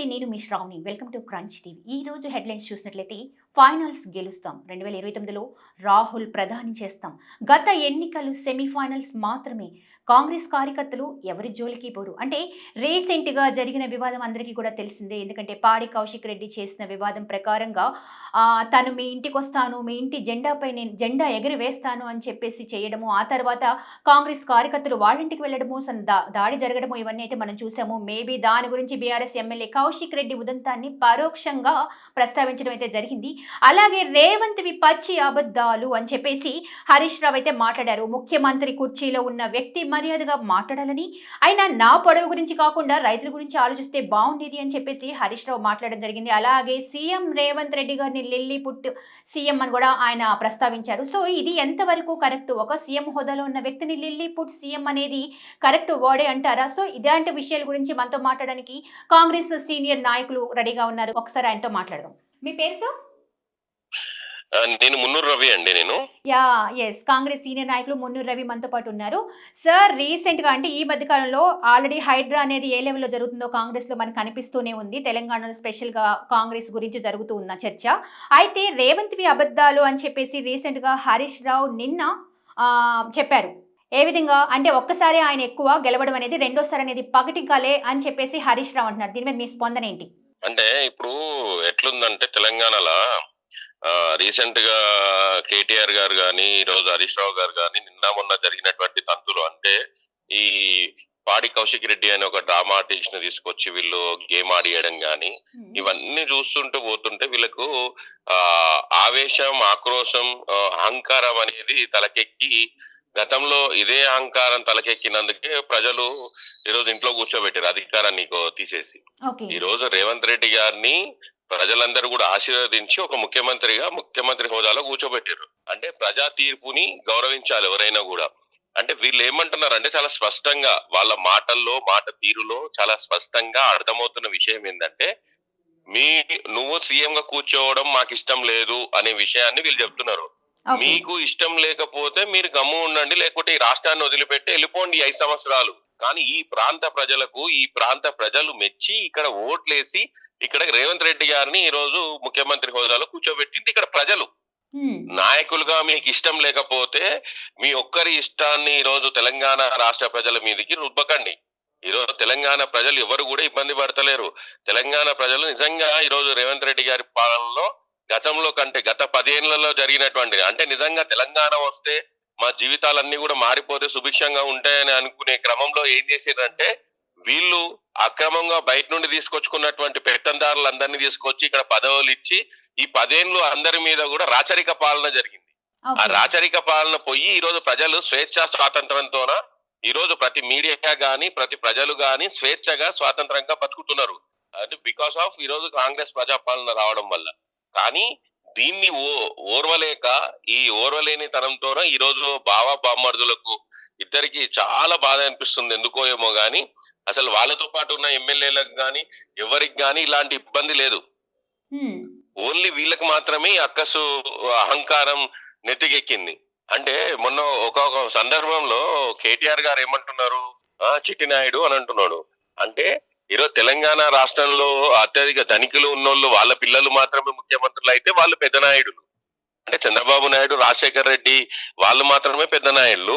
నమస్తే. నేను మీ Shravani. Welcome to Crunch TV. ఈ రోజు హెడ్లైన్స్ చూసినట్లయితే ఫైనల్స్ గెలుస్తాం. 2029లో రాహుల్ ప్రధాని చేస్తాం. గత ఎన్నికలు సెమీఫైనల్స్ మాత్రమే. కాంగ్రెస్ కార్యకర్తలు ఎవరి జోలికి పోరు. అంటే రీసెంట్గా జరిగిన వివాదం అందరికీ కూడా తెలిసిందే. ఎందుకంటే పాడి కౌశిక్ రెడ్డి చేసిన వివాదం ప్రకారంగా తను మీ ఇంటికి వస్తాను, మీ ఇంటి జెండాపై నేను జెండా ఎగిరి వేస్తాను అని చెప్పేసి చేయడము, ఆ తర్వాత కాంగ్రెస్ కార్యకర్తలు వాళ్ళ ఇంటికి వెళ్ళడము, దాడి జరగడము ఇవన్నీ అయితే మనం చూసాము. మేబీ దాని గురించి బీఆర్ఎస్ ఎమ్మెల్యే కౌశిక్ రెడ్డి ఉదంతాన్ని పరోక్షంగా ప్రస్తావించడం అయితే జరిగింది. అలాగే రేవంత్వి పచ్చి అబద్ధాలు అని చెప్పేసి హరీష్ రావు అయితే మాట్లాడారు. ముఖ్యమంత్రి కుర్చీలో ఉన్న వ్యక్తి మర్యాదగా మాట్లాడాలని, అయినా నా పొడవు గురించి కాకుండా రైతుల గురించి ఆలోచిస్తే బాగుండేది అని చెప్పేసి హరీష్ రావు మాట్లాడడం జరిగింది. అలాగే సీఎం రేవంత్ రెడ్డి గారిని లిల్లీ పుట్ సీఎం అని కూడా ఆయన ప్రస్తావించారు. సో ఇది ఎంతవరకు కరెక్ట్? ఒక సీఎం హోదాలో ఉన్న వ్యక్తిని లిల్లీ పుట్ సీఎం అనేది కరెక్ట్ వర్డే అంటారా? సో ఇలాంటి విషయాల గురించి మనతో మాట్లాడడానికి కాంగ్రెస్ సీనియర్ నాయకులు రెడీగా ఉన్నారు. ఒకసారి ఆయనతో మాట్లాడదాం. మీ పేరు సార్? నేను మున్నూరు రవి అండి. కాంగ్రెస్ సీనియర్ నాయకులు మున్నూరు రవి మనతో పాటు ఉన్నారు. సార్, రీసెంట్‌గా అంటే ఈ మధ్య కాలంలో ఆల్రెడీ హైడ్రా అనేది ఏ లెవెల్‌లో జరుగుతుందో కాంగ్రెస్‌లో మనకు కనిపిస్తూనే ఉంది. తెలంగాణలో స్పెషల్‌గా కాంగ్రెస్ గురించి జరుగుతూ ఉన్న చర్చ. అయితే రేవంత్‌వి అబద్ధాలు అని చెప్పేసి రీసెంట్‌గా హరీష్ రావు నిన్న చెప్పారు. ఏ విధంగా అంటే ఒక్కసారి ఆయన ఎక్కువ గెలవడం అనేది, రెండోసారి అనేది పగటికలే అని చెప్పేసి హరీష్ రావు అంటున్నారు. దీని మీద మీ స్పందన ఏంటి? అంటే ఇప్పుడు ఎట్లుందంటే తెలంగాణలో రీసెంట్ గా కేటీఆర్ గారు గాని, ఈరోజు హరీష్ రావు గారు గాని నిన్న మొన్న జరిగినటువంటి తంతులు అంటే ఈ పాడి కౌశిక్ రెడ్డి అనే ఒక డ్రామా ఆర్టిస్ట్ ని తీసుకొచ్చి వీళ్ళు గేమ్ ఆడియడం గాని ఇవన్నీ చూస్తుంటూ పోతుంటే వీళ్ళకు ఆవేశం, ఆక్రోశం, అహంకారం అనేది తలకెక్కి గతంలో ఇదే అహంకారం తలకెక్కినందుకే ప్రజలు ఈరోజు ఇంట్లో కూర్చోబెట్టారు అధికారాన్ని తీసేసి. ఈ రోజు రేవంత్ రెడ్డి గారిని ప్రజలందరూ కూడా ఆశీర్వదించి ఒక ముఖ్యమంత్రి హోదాలో కూర్చోబెట్టారు. అంటే ప్రజా తీర్పుని గౌరవించాలి ఎవరైనా కూడా. అంటే వీళ్ళు ఏమంటున్నారు అంటే చాలా స్పష్టంగా వాళ్ళ మాటల్లో, మాట తీరులో చాలా స్పష్టంగా అర్థమవుతున్న విషయం ఏంటంటే నువ్వు సీఎం గా కూర్చోవడం మాకు ఇష్టం లేదు అనే విషయాన్ని వీళ్ళు చెప్తున్నారు. మీకు ఇష్టం లేకపోతే మీరు గమ్ము ఉండండి, లేకపోతే ఈ రాష్ట్రాన్ని వదిలిపెట్టి వెళ్ళిపోండి 5 సంవత్సరాలు. కానీ ఈ ప్రాంత ప్రజలు మెచ్చి ఇక్కడ ఓట్లేసి ఇక్కడ రేవంత్ రెడ్డి గారిని ఈ రోజు ముఖ్యమంత్రి హోదాలో కూర్చోబెట్టింది ఇక్కడ ప్రజలు. నాయకులుగా మీకు ఇష్టం లేకపోతే మీ ఒక్కరి ఇష్టాన్ని ఈ రోజు తెలంగాణ రాష్ట్ర ప్రజల మీదకి రుబ్బకండి. ఈరోజు తెలంగాణ ప్రజలు ఎవరు కూడా ఇబ్బంది పడతలేరు. తెలంగాణ ప్రజలు నిజంగా ఈరోజు రేవంత్ రెడ్డి గారి పాలనలో గతంలో కంటే గత 10 ఏళ్లలో జరిగినటువంటిది అంటే నిజంగా తెలంగాణ వస్తే మా జీవితాలన్నీ కూడా మారిపోతే సుభిక్షంగా ఉంటాయని అనుకునే క్రమంలో ఏం చేసిందంటే వీళ్ళు అక్రమంగా బయట నుండి తీసుకొచ్చుకున్నటువంటి పెత్తందారులందరినీ తీసుకొచ్చి ఇక్కడ పదవులు ఇచ్చి ఈ 10 ఏళ్ళు అందరి మీద కూడా రాచరిక పాలన జరిగింది. ఆ రాచరిక పాలన పోయి ఈ రోజు ప్రజలు స్వేచ్ఛా స్వాతంత్రంతోన ఈ రోజు ప్రతి మీడియా గాని ప్రతి ప్రజలు గాని స్వేచ్ఛగా స్వాతంత్రంగా బతుకుతున్నారు. అది బికాస్ ఆఫ్ ఈ రోజు కాంగ్రెస్ ప్రజాపాలన రావడం వల్ల. కానీ దీన్ని ఓర్వలేక ఈ ఓర్వలేని తనంతోన ఈ రోజు బామర్దులకు ఇద్దరికి చాలా బాధ అనిపిస్తుంది. ఎందుకో ఏమో గాని అసలు వాళ్ళతో పాటు ఉన్న ఎమ్మెల్యేలకు గాని ఎవరికి గాని ఇలాంటి ఇబ్బంది లేదు. ఓన్లీ వీళ్ళకి మాత్రమే అక్కసు అహంకారం నెత్తికెక్కింది. అంటే మొన్న ఒక సందర్భంలో కేటీఆర్ గారు ఏమంటున్నారు, చిట్టినాయుడు అని అంటున్నాడు. అంటే ఈరోజు తెలంగాణ రాష్ట్రంలో అత్యధిక ధనికులు ఉన్నోళ్ళు వాళ్ళ పిల్లలు మాత్రమే ముఖ్యమంత్రులు అయితే వాళ్ళు పెద్ద నాయుడులు. అంటే చంద్రబాబు నాయుడు, రాజశేఖర్ రెడ్డి వాళ్ళు మాత్రమే పెద్ద నాయుళ్ళు.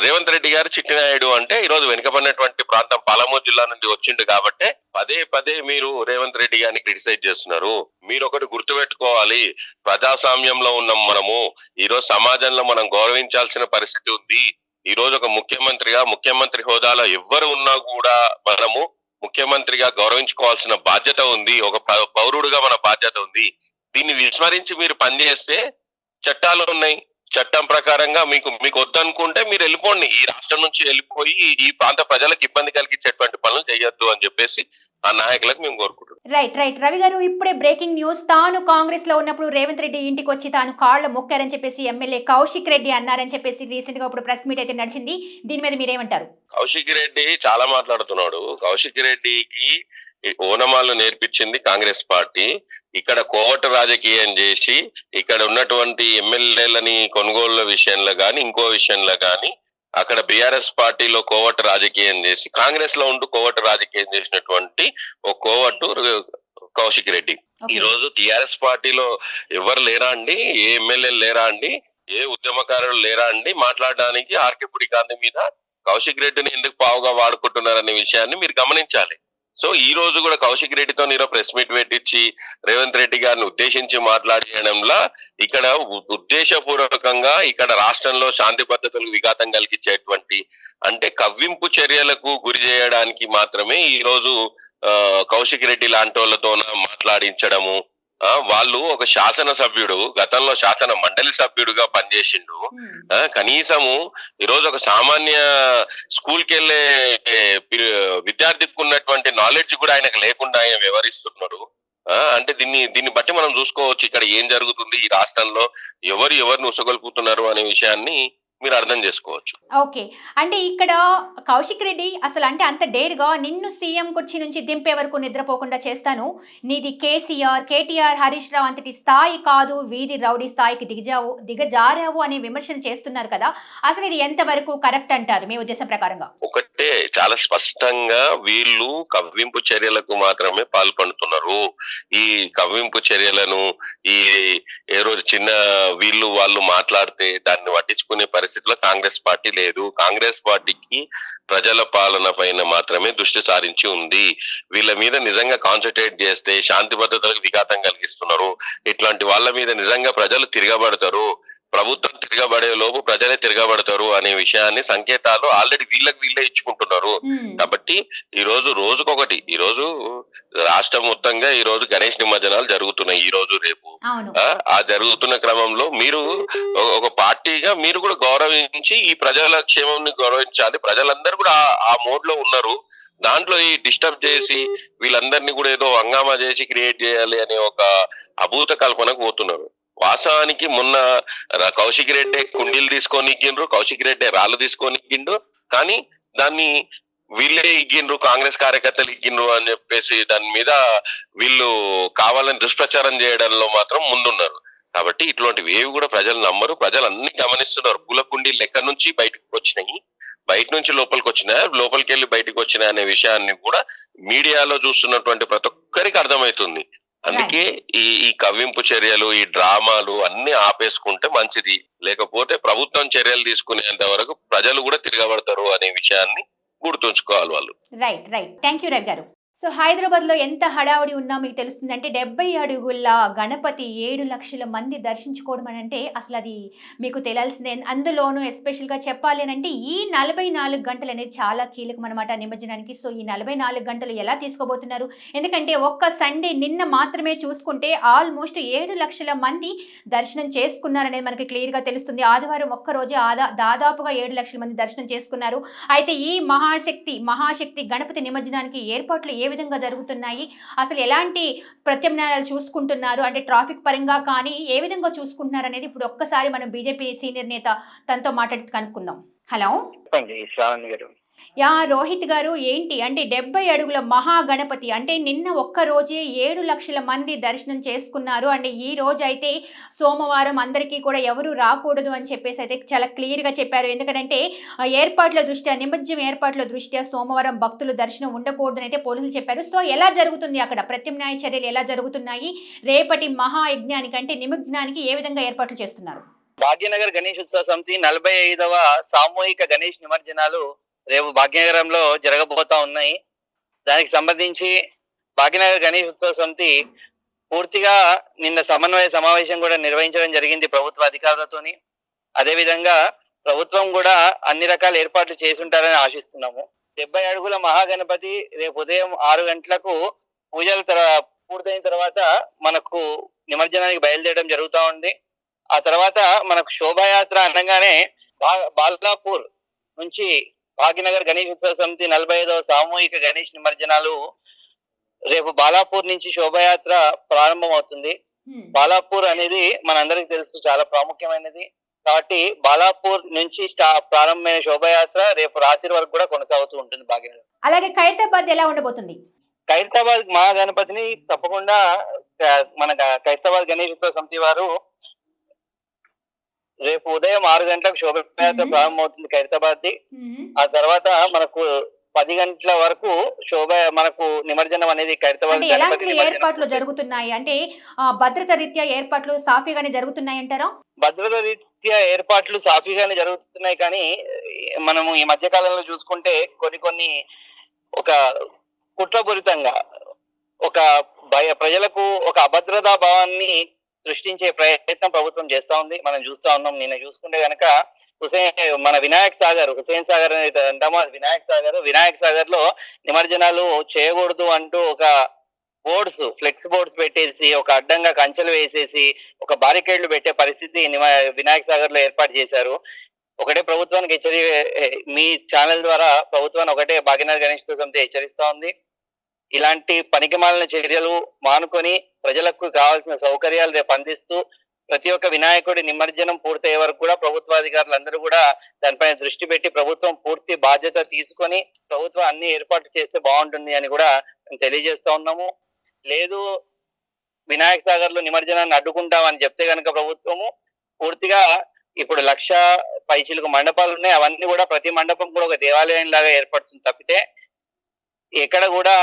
రేవంత్ రెడ్డి గారు చిట్టి నాయుడు. అంటే ఈరోజు వెనుకబడినటువంటి ప్రాంతం పాలమూరు జిల్లా నుండి వచ్చిండు కాబట్టి పదే మీరు రేవంత్ రెడ్డి గారిని క్రిటిసైజ్ చేస్తున్నారు. మీరు ఒకటి గుర్తుపెట్టుకోవాలి, ప్రజాస్వామ్యంలో ఉన్నాం మనము. ఈరోజు సమాజంలో మనం గౌరవించాల్సిన పరిస్థితి ఉంది. ఈ రోజు ఒక ముఖ్యమంత్రి హోదాలో ఎవ్వరు ఉన్నా కూడా మనము ముఖ్యమంత్రిగా గౌరవించుకోవాల్సిన బాధ్యత ఉంది. ఒక పౌరుడుగా మన బాధ్యత ఉంది. దీన్ని విస్మరించి మీరు పనిచేస్తే చట్టాలు ఉన్నాయి. చట్టం ప్రకారంగా మీకు వద్దనుకుంటే మీరు వెళ్ళిపోండి. ఈ రాష్ట్రం నుంచి వెళ్ళిపోయి ఈ ప్రాంత ప్రజలకు ఇబ్బంది కలిగించేటువంటి పనులు చేయొద్దు అని చెప్పేసి ఆ నాయకులకు మేము కోరుకుంటున్నాం. రైట్ రవి గారు, ఇప్పుడే బ్రేకింగ్ న్యూస్. తాను కాంగ్రెస్ లో ఉన్నప్పుడు రేవంత్ రెడ్డి ఇంటికి వచ్చి తాను కాళ్ళ మొక్కారని చెప్పేసి ఎమ్మెల్యే కౌశిక్ రెడ్డి అన్నారని చెప్పేసి రీసెంట్ గా ఇప్పుడు ప్రెస్ మీట్ అయితే నడిచింది. దీని మీద మీరేమంటారు? కౌశిక్ రెడ్డి చాలా మాట్లాడుతున్నాడు. కౌశిక్ రెడ్డికి ఓనమాలు నేర్పించింది కాంగ్రెస్ పార్టీ. ఇక్కడ కోవట రాజకీయం చేసి ఇక్కడ ఉన్నటువంటి ఎమ్మెల్యేలని కొనుగోళ్ల విషయంలో గాని ఇంకో విషయంలో గాని అక్కడ బీఆర్ఎస్ పార్టీలో కోవట్టు రాజకీయం చేసి కాంగ్రెస్ లో ఉంటూ కోవట్టు రాజకీయం చేసినటువంటి ఒక కోవట్టు కౌశిక్ రెడ్డి. ఈ రోజు టిఆర్ఎస్ పార్టీలో ఎవరు లేరా అండి? ఏ ఎమ్మెల్యేలు లేరా అండి? ఏ ఉద్యమకారులు లేరా అండి మాట్లాడడానికి ఆర్కేపుడి గాంధీ మీద? కౌశిక్ రెడ్డిని ఎందుకు పావుగా వాడుకుంటున్నారనే విషయాన్ని మీరు గమనించాలి. సో ఈ రోజు కూడా కౌశిక్ రెడ్డితో ఈరోజు ప్రెస్ మీట్ పెట్టించి రేవంత్ రెడ్డి గారిని ఉద్దేశించి మాట్లాడడంలో ఇక్కడ ఉద్దేశపూర్వకంగా ఇక్కడ రాష్ట్రంలో శాంతి భద్రతలకు విఘాతం కలిగించేటువంటి అంటే కవ్వింపు చర్యలకు గురి చేయడానికి మాత్రమే ఈ రోజు కౌశిక్ రెడ్డి లాంటి వాళ్ళతో మాట్లాడించడము. వాళ్ళు ఒక శాసన సభ్యుడు గతంలో శాసన మండలి సభ్యుడుగా పనిచేసిండు. కనీసము ఈరోజు ఒక సామాన్య స్కూల్కి వెళ్ళే విద్యార్థికి ఉన్నటువంటి నాలెడ్జ్ కూడా ఆయనకు లేకుండా ఆయన వ్యవహరిస్తున్నాడు. అంటే దీన్ని బట్టి మనం చూసుకోవచ్చు ఇక్కడ ఏం జరుగుతుంది ఈ రాష్ట్రంలో, ఎవరిని ఉసగొల్పుతున్నారు అనే విషయాన్ని మీరు అర్థం చేసుకోవచ్చు. ఓకే. అంటే ఇక్కడ కౌశిక్ రెడ్డి అసలు అంటే అంత డేర్‌గా నిన్ను సీఎం కుర్చీ నుంచి దింపే వరకు నిద్రపోకుండా చేస్తాను. నీది కేసీఆర్, కేటీఆర్, హరీష్ రావు అంతటి స్థాయి కాదు. వీధి రౌడీ స్థాయికి దిగజారావు అనే విమర్శన చేస్తున్నారు కదా! అసలు ఇది ఎంత వరకు కరెక్ట్ అంటారు మీ ఉద్దేశం ప్రకారంగా? ఒకటే చాలా స్పష్టంగా వీళ్ళు కవ్వింపు చర్యలకు మాత్రమే పాల్పడుతున్నారు. ఈ కవ్వింపు చర్యలను ఈ ఏ రోజు చిన్న వాళ్ళు మాట్లాడితే దాన్ని పట్టించుకునే పరిస్థితిలో కాంగ్రెస్ పార్టీ లేదు. కాంగ్రెస్ పార్టీకి ప్రజల పాలన పైన మాత్రమే దృష్టి సారించి ఉంది. వీళ్ళ మీద నిజంగా కాన్సన్ట్రేట్ చేస్తే శాంతి భద్రతలకు విఘాతం కలిగిస్తున్నారు. ఇట్లాంటి వాళ్ళ మీద నిజంగా ప్రజలు తిరగబడతారు. ప్రభుత్వం తిరగబడే లోపు ప్రజలే తిరగబడతారు అనే విషయాన్ని సంకేతాలు ఆల్రెడీ వీళ్ళే ఇచ్చుకుంటున్నారు. కాబట్టి ఈ రోజు రోజుకొకటి ఈ రోజు రాష్ట్రం మొత్తంగా ఈ రోజు గణేష్ నిమజ్జనాలు జరుగుతున్నాయి ఈ రోజు రేపు. ఆ జరుగుతున్న క్రమంలో మీరు ఒక పార్టీగా మీరు కూడా గౌరవించి ఈ ప్రజల క్షేమంని గౌరవించాలి. ప్రజలందరూ కూడా ఆ మోడ్ లో ఉన్నారు. దాంట్లో ఈ డిస్టర్బ్ చేసి వీళ్ళందరినీ కూడా ఏదో హంగామా చేసి క్రియేట్ చేయాలి అనే ఒక అభూత కల్పనకు పోతున్నారు. వాస్తవానికి మొన్న కౌశిక్ రెడ్డి కుండీలు తీసుకొని ఇగ్గిండ్రు, కౌశిక్ రెడ్డి రాళ్ళు తీసుకొని ఇగ్గిండు. కానీ దాన్ని వీళ్ళే ఇగ్గిండ్రు, కాంగ్రెస్ కార్యకర్తలు ఇగ్గిండ్రు అని చెప్పేసి దాని మీద వీళ్ళు కావాలని దుష్ప్రచారం చేయడంలో మాత్రం ముందున్నారు. కాబట్టి ఇట్లాంటివి ఏవి కూడా ప్రజలు నమ్మరు. ప్రజలు అన్ని గమనిస్తున్నారు. పూల కుండీలు ఎక్కడి నుంచి బయటకు వచ్చినాయి, బయట నుంచి లోపలికి వచ్చినాయా, లోపలికి వెళ్ళి బయటకు వచ్చినాయి అనే విషయాన్ని కూడా మీడియాలో చూస్తున్నటువంటి ప్రతి ఒక్కరికి అర్థమవుతుంది. అందుకే ఈ కవ్వింపు చర్యలు, ఈ డ్రామాలు అన్ని ఆపేసుకుంటే మంచిది. లేకపోతే ప్రభుత్వం చర్యలు తీసుకునేంత వరకు ప్రజలు కూడా తిరగబడతారు అనే విషయాన్ని గుర్తుంచుకోవాలి వాళ్ళు. రైట్. థ్యాంక్ యూ రవి గారు. సో హైదరాబాద్లో ఎంత హడావుడి ఉన్నా మీకు తెలుస్తుంది. అంటే 70 అడుగుల గణపతి 7 లక్షల మంది దర్శించుకోవడం అని అంటే అసలు అది మీకు తెలియాల్సిందే. అందులోనూ ఎస్పెషల్గా చెప్పాలి అని అంటే ఈ 44 గంటలు అనేది చాలా కీలకం అనమాట నిమజ్జనానికి. సో ఈ 44 గంటలు ఎలా తీసుకోబోతున్నారు? ఎందుకంటే ఒక్క సండే నిన్న మాత్రమే చూసుకుంటే ఆల్మోస్ట్ 7 లక్షల మంది దర్శనం చేసుకున్నారనేది మనకి క్లియర్గా తెలుస్తుంది. ఆదివారం ఒక్కరోజే దాదాపుగా 7 లక్షల మంది దర్శనం చేసుకున్నారు. అయితే ఈ మహాశక్తి గణపతి నిమజ్జనానికి ఏర్పాట్లు ఏ విధంగా జరుగుతున్నాయి, అసలు ఎలాంటి ప్రత్యామ్నాయాలు చూసుకుంటున్నారు, అంటే ట్రాఫిక్ పరంగా కానీ ఏ విధంగా చూసుకుంటున్నారు అనేది ఇప్పుడు ఒక్కసారి మనం బీజేపీ సీనియర్ నేత తనతో మాట్లాడి కనుక్కుందాం. హలో రోహిత్ గారు, ఏంటి అంటే 70 అడుగుల మహాగణపతి అంటే నిన్న ఒక్క రోజే 7 లక్షల మంది దర్శనం చేసుకున్నారు. అంటే ఈ రోజు అయితే సోమవారం అందరికీ కూడా ఎవరు రాకూడదు అని చెప్పేసి అయితే చాలా క్లియర్గా చెప్పారు. ఎందుకంటే నిమజ్జనం ఏర్పాట్ల దృష్ట్యా సోమవారం భక్తులు దర్శనం ఉండకూడదని అయితే పోలీసులు చెప్పారు. సో ఎలా జరుగుతుంది అక్కడ ప్రత్యామ్నాయ చర్యలు ఎలా జరుగుతున్నాయి, రేపటి మహాయజ్ఞానికి అంటే నిమజ్జనానికి ఏ విధంగా ఏర్పాట్లు చేస్తున్నారు? భాగ్యనగర్ గణేష్ ఉత్సవ సమితి 45వ సామూహిక గణేష్ నిమజ్జనాలు రేపు భాగ్యనగరంలో జరగబోతా ఉన్నాయి. దానికి సంబంధించి భాగ్యనగర్ గణేష్ ఉత్సవ సమితి పూర్తిగా నిన్న సమన్వయ సమావేశం కూడా నిర్వహించడం జరిగింది ప్రభుత్వ అధికారులతోని. అదేవిధంగా ప్రభుత్వం కూడా అన్ని రకాల ఏర్పాట్లు చేసుంటారని ఆశిస్తున్నాము. 70 అడుగుల మహాగణపతి రేపు ఉదయం 6 గంటలకు పూజలు పూర్తయిన తర్వాత మనకు నిమజ్జనానికి బయలుదేరడం జరుగుతూ ఉంది. ఆ తర్వాత మనకు శోభాయాత్ర అనగానే బాలాపూర్ నుంచి భాగ్యనగర్ గణేష్ ఉత్సవ సమితి 45వ సామూహిక గణేష్ నిమజ్జనాలు రేపు బాలాపూర్ నుంచి శోభాయాత్ర ప్రారంభం అవుతుంది. బాలాపూర్ అనేది మనందరికి తెలుసు చాలా ప్రాముఖ్యమైనది. కాబట్టి బాలాపూర్ నుంచి ప్రారంభమైన శోభాయాత్ర రేపు రాత్రి వరకు కూడా కొనసాగుతూ ఉంటుంది భాగ్యనగర్. అలాగే ఖైరతాబాద్ ఎలా ఉండబోతుంది? ఖైరతాబాద్ మహాగణపతిని తప్పకుండా మన ఖైరతాబాద్ గణేష్ ఉత్సవ సమితి వారు రేపు ఉదయం 6 గంటలకు శోభయాత్ర మ్మ్. ప్రారంభమవుతుంది ఖైరతాబాద్. మ్మ్. ఆ తర్వాత మనకు 10 గంటల వరకు మనకు నిమజ్జనం అనేది అంటే ఖైరతాబాద్ గణపతి ఎలాంటి నిమజ్జనం ఏర్పాట్లు పూర్తి. జరుగుతున్నాయి అంటే భద్రత రీత్యా ఏర్పాట్లు సాఫీగానే జరుగుతున్నాయి అంటారా? భద్రత రీత్యా ఏర్పాట్లు సాఫీగానే జరుగుతున్నాయి కానీ మనము ఈ మధ్య కాలంలో చూసుకుంటే కొన్ని ఒక కుట్రపూరితంగా ఒక ప్రజలకు ఒక అభద్రతా భావాన్ని సృష్టించే ప్రయత్నం ప్రభుత్వం చేస్తా ఉంది. మనం చూస్తా ఉన్నాం. నిన్న చూసుకుంటే గనక మన హుసేన్ సాగర్ అనేది అంటామో అది వినాయక్ సాగర్ లో నిమజ్జనాలు చేయకూడదు అంటూ ఒక ఫ్లెక్స్ బోర్డ్స్ పెట్టేసి ఒక అడ్డంగా కంచెలు వేసేసి ఒక బారికేడ్లు పెట్టే పరిస్థితి వినాయక్ సాగర్ లో ఏర్పాటు చేశారు. ఒకటే ప్రభుత్వానికి మీ ఛానల్ ద్వారా ప్రభుత్వాన్ని ఒకటే భాగ్యనగర్ గణేష్ సమితి హెచ్చరిస్తా ఉంది. ఇలాంటి పనికిమాలిన చర్యలు మానుకొని ప్రజలకు కావాల్సిన సౌకర్యాలు రేపు అందిస్తూ ప్రతి ఒక్క వినాయకుడి నిమజ్జనం పూర్తయ్యే వరకు కూడా ప్రభుత్వాధికారులందరూ కూడా దానిపైన దృష్టి పెట్టి ప్రభుత్వం పూర్తి బాధ్యత తీసుకొని ప్రభుత్వం అన్ని ఏర్పాట్లు చేస్తే బాగుంటుంది అని కూడా మేము తెలియజేస్తా ఉన్నాము. లేదు వినాయక సాగర్ లో నిమజ్జనాన్ని అడ్డుకుంటామని చెప్తే గనక ప్రభుత్వము పూర్తిగా ఇప్పుడు 1,00,000 పైచిలకు మండపాలు ఉన్నాయి. అవన్నీ కూడా ప్రతి మండపం కూడా ఒక దేవాలయం లాగా ఏర్పడుతుంది తప్పితే ఎక్కడ కూడా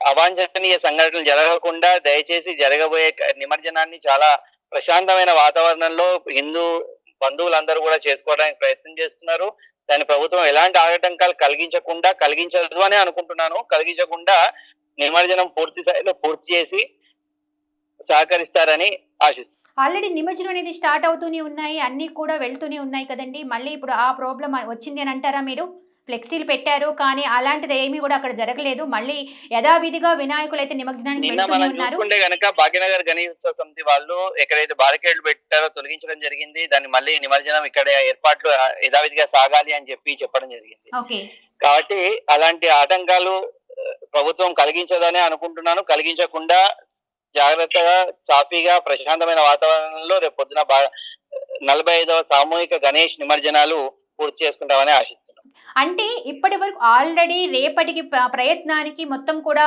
అవాంఛనీయ సంఘటనలు జరగకుండా దయచేసి జరగబోయే నిమజ్జనాన్ని చాలా ప్రశాంతమైన వాతావరణంలో హిందూ బంధువులందరూ కూడా చేసుకోవడానికి ప్రయత్నం చేస్తున్నారు. దాని ప్రభుత్వం ఎలాంటి ఆటంకాలు కలిగించదు అని అనుకుంటున్నాను. కలిగించకుండా నిమజ్జనం పూర్తి స్థాయిలో పూర్తి చేసి సహకరిస్తారని ఆశిస్తున్నాను. ఆల్రెడీ నిమజ్జనం అనేది స్టార్ట్ అవుతూనే ఉన్నాయి, అన్నీ కూడా వెళ్తూనే ఉన్నాయి కదండి. మళ్ళీ ఇప్పుడు ఆ ప్రాబ్లం వచ్చింది అని అంటారా మీరు? ఫ్లెక్సీలు పెట్టారు కానీ అలాంటిది ఏమీ కూడా అక్కడ జరగలేదు. మళ్ళీ యథావిధిగా వినాయకులు అయితే నిమజ్జనానికి నిన్న వెళ్తూనే మనం ఉన్నారు. చూసుకుంటే గనక భాగ్యనగర్ గణేశోత్సవ సమితి వాళ్ళు ఎక్కడైతే బారికేడ్లు పెట్టారో తొలగించడం జరిగింది. దాన్ని మళ్ళీ నిమజ్జనం ఇక్కడ ఏర్పాట్లు యథావిధిగా సాగాలి అని చెప్పడం జరిగింది. ఓకే. కాబట్టి అలాంటి ఆటంకాలు ప్రభుత్వం కలిగించదని అనుకుంటున్నాను. కలిగించకుండా జాగ్రత్తగా సాఫీగా ప్రశాంతమైన వాతావరణంలో రేపు పొద్దున 45వ సామూహిక గణేష్ నిమజ్జనాలు పూర్తి చేసుకుంటామని ఆశిస్తున్నాం. అంటే ఇప్పటి వరకు ఆల్రెడీ రేపటికి ప్రయత్నానికి మొత్తం కూడా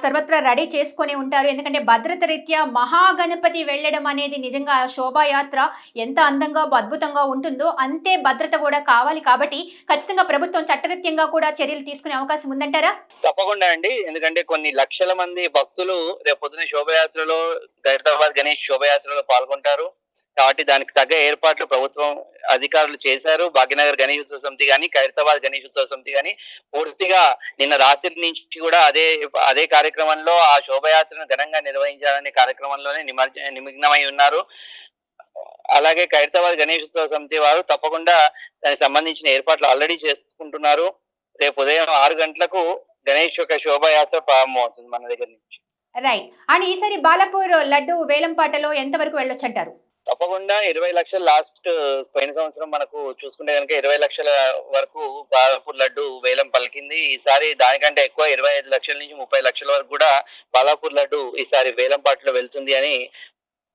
సర్వత్రా రెడీ చేసుకొని ఉంటారు. ఎందుకంటే భద్రత రీత్యా మహాగణపతి వెళ్ళడం అనేది నిజంగా శోభాయాత్ర ఎంత అందంగా అద్భుతంగా ఉంటుందో అంతే భద్రత కూడా కావాలి. కాబట్టి ఖచ్చితంగా ప్రభుత్వం చట్టరీత్యంగా కూడా చర్యలు తీసుకునే అవకాశం ఉందంటారా? తప్పకుండా అండి. ఎందుకంటే కొన్ని లక్షల మంది భక్తులు రేపు పొద్దున శోభయాత్రలో ఖైరతాబాద్ గణేష్ శోభయాత్రలో పాల్గొంటారు. కాబట్టి దానికి తగ్గ ఏర్పాట్లు ప్రభుత్వం అధికారులు చేశారు. భాగ్యనగర్ గణేశోత్సవ సమితి కానీ ఖైరతాబాద్ గణేశోత్సవ సమితి కానీ పూర్తిగా నిన్న రాత్రి నుంచి కూడా అదే కార్యక్రమంలో ఆ శోభయాత్రను ఘనంగా నిర్వహించాలనే కార్యక్రమంలోనే నిమగ్నమై ఉన్నారు. అలాగే ఖైరతాబాద్ గణేశోత్సవ సమితి వారు తప్పకుండా దానికి సంబంధించిన ఏర్పాట్లు ఆల్రెడీ చేసుకుంటున్నారు. రేపు ఉదయం 6 గంటలకు గణేష్ యొక్క శోభాయాత్ర ప్రారంభమవుతుంది మన దగ్గర నుంచి. రైట్. అండ్ ఈసారి బాలాపూర్ లడ్డు వేలంపాటలో ఎంతవరకు వెళ్ళొచ్చు అంటారు? తప్పకుండా 20 లక్షలు లాస్ట్ పోయిన సంవత్సరం మనకు చూసుకుంటే కనుక 20 లక్షల వరకు బాలాపూర్ లడ్డు వేలం పలికింది. ఈసారి దానికంటే ఎక్కువ 25 లక్షల నుంచి 30 లక్షల వరకు కూడా బాలాపూర్ లడ్డు ఈసారి వేలం పాటలో వెళ్తుంది అని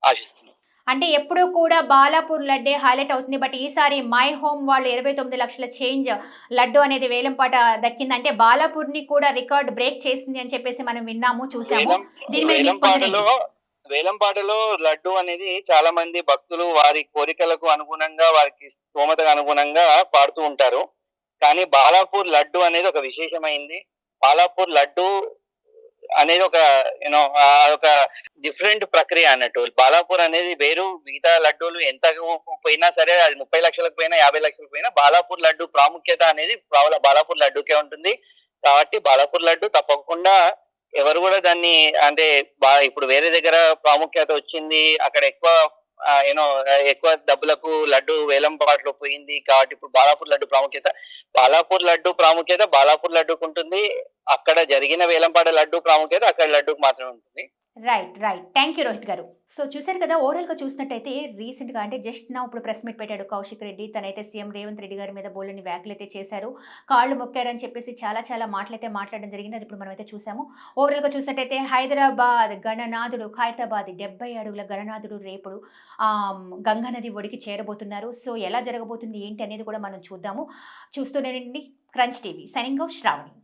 ఆశిస్తున్నాం. అంటే ఎప్పుడూ కూడా బాలాపూర్ లడ్డే హైలైట్ అవుతుంది. బట్ ఈసారి మై హోమ్ వాళ్ళు 29 లక్షల చేంజ్ లడ్డు అనేది వేలంపాట దక్కింది. అంటే బాలాపూర్ ని కూడా రికార్డ్ బ్రేక్ చేసింది అని చెప్పేసి మనం విన్నాము, చూసాము. దీని మీద మీ స్పందన ఏంటి? వేలంపాటలో లడ్డు అనేది చాలా మంది భక్తులు వారి కోరికలకు అనుగుణంగా వారికి స్తోమతకు అనుగుణంగా పాడుతూ ఉంటారు. కానీ బాలాపూర్ లడ్డు అనేది ఒక విశేషమైంది. బాలాపూర్ లడ్డు అనేది ఒక డిఫరెంట్ ప్రక్రియ అన్నట్టు. బాలాపూర్ అనేది వేరు. మిగతా లడ్డూలు ఎంత పోయినా సరే అది 30 లక్షలకు పోయినా 50 లక్షలకు పోయినా బాలాపూర్ లడ్డు ప్రాముఖ్యత అనేది బాలాపూర్ లడ్డుకే ఉంటుంది. కాబట్టి బాలాపూర్ లడ్డు తప్పకుండా ఎవరు కూడా దాన్ని అంటే ఇప్పుడు వేరే దగ్గర ప్రాముఖ్యత వచ్చింది, అక్కడ ఎక్కువ డబ్బులకు లడ్డు వేలం పాటలో పోయింది. కాబట్టి ఇప్పుడు బాలాపూర్ లడ్డు బాలాపూర్ లడ్డుకు ఉంటుంది. అక్కడ జరిగిన వేలంపాట లడ్డు ప్రాముఖ్యత అక్కడ లడ్డుకు మాత్రమే ఉంటుంది. రైట్. థ్యాంక్ యూ రోహిత్ గారు. సో చూశారు కదా, ఓవరాల్గా చూసినట్టయితే రీసెంట్గా అంటే జస్ట్ నా ఇప్పుడు ప్రెస్ మీట్ పెట్టాడు కౌశిక్ రెడ్డి. తనైతే సీఎం రేవంత్ రెడ్డి గారి మీద బోల్డని వ్యాఖ్యలు అయితే చేశారు. కాళ్ళు మొక్కారని చెప్పేసి చాలా మాటలైతే మాట్లాడడం జరిగింది. అది ఇప్పుడు మనమైతే చూసాము. ఓవరాల్గా చూసినట్టయితే హైదరాబాద్ గణనాథుడు ఖైరతాబాద్ 70 అడుగుల గణనాథుడు రేపుడు గంగానది ఒడికి చేరబోతున్నారు. సో ఎలా జరగబోతుంది ఏంటి అనేది కూడా మనం చూద్దాము. చూస్తూనేనండి Crunch TV. Signing off Shravani.